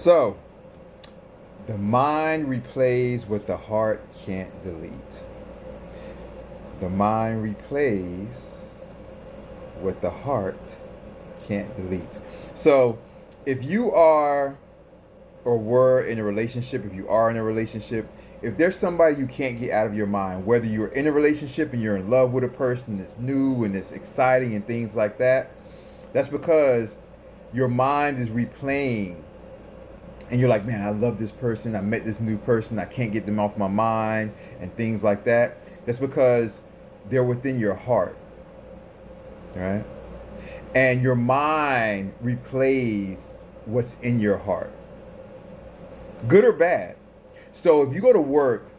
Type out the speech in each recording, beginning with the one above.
So, the mind replays what the heart can't delete. The mind replays what the heart can't delete. So, if you are or were in a relationship, if you are in a relationship, if there's somebody you can't get out of your mind, whether you're in a relationship and you're in love with a person that's new and it's exciting and things like that, that's because your mind is replaying and you're like, man, I love this person. I met this new person. I can't get them off my mind and things like that. That's because they're within your heart, right? And your mind replays what's in your heart, good or bad. So if you go to work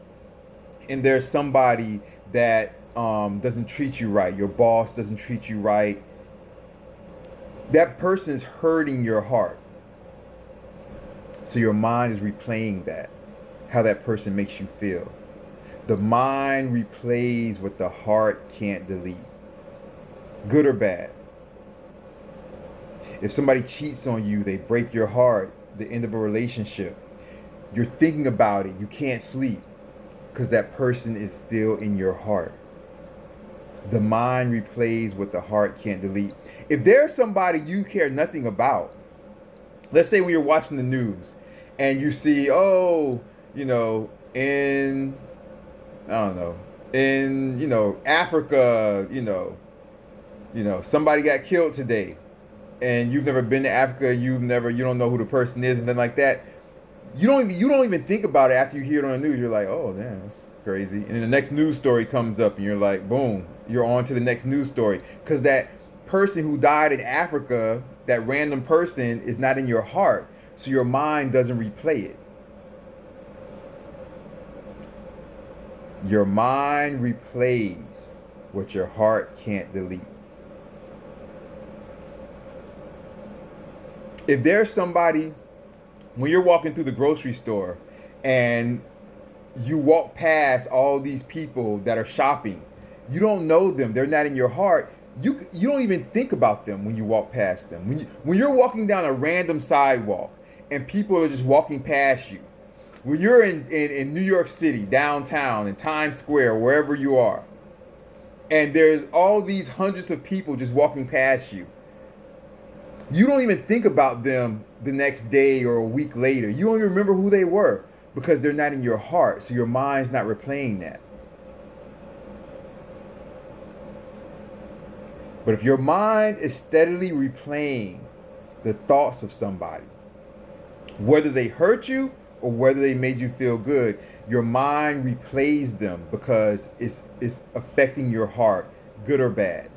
and there's somebody that doesn't treat you right, your boss doesn't treat you right, that person's hurting your heart. So your mind is replaying that, how that person makes you feel. The mind replays what the heart can't delete, good or bad. If somebody cheats on you, they break your heart, the end of a relationship, you're thinking about it, you can't sleep because that person is still in your heart. The mind replays what the heart can't delete. If there's somebody you care nothing about, let's say when you're watching the news and you see, in, I don't know, in, Africa, somebody got killed today and you've never been to Africa, you don't know who the person is and then like that. You don't even think about it after you hear it on the news. You're like, oh, damn, that's crazy. And then the next news story comes up and you're like, boom, you're on to the next news story. Because that person who died in Africa, that random person is not in your heart. So your mind doesn't replay it. Your mind replays what your heart can't delete. If there's somebody, when you're walking through the grocery store and you walk past all these people that are shopping, you don't know them, they're not in your heart, you don't even think about them when you walk past them. When you're walking down a random sidewalk and people are just walking past you, when you're in New York City, downtown, in Times Square, wherever you are, and there's all these hundreds of people just walking past you, you don't even think about them the next day or a week later. You don't even remember who they were because they're not in your heart. So your mind's not replaying that. But if your mind is steadily replaying the thoughts of somebody, whether they hurt you or whether they made you feel good, your mind replays them because it's affecting your heart, good or bad.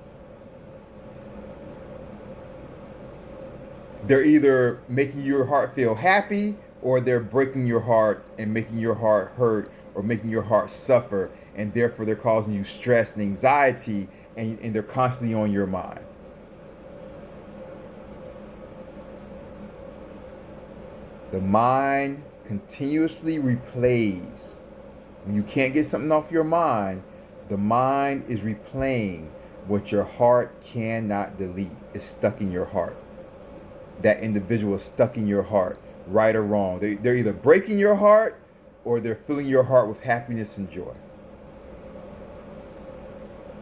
They're either making your heart feel happy or they're breaking your heart and making your heart hurt or making your heart suffer, and therefore they're causing you stress and anxiety, and they're constantly on your mind. The mind continuously replays. When you can't get something off your mind, the mind is replaying what your heart cannot delete. It's stuck in your heart. That individual is stuck in your heart, right or wrong. They're either breaking your heart or they're filling your heart with happiness and joy.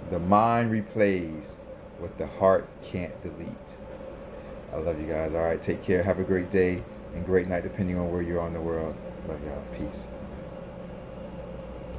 The mind replays what the heart can't delete. I love you guys. All right, take care. Have a great day and great night, depending on where you are in the world. Love y'all. Peace.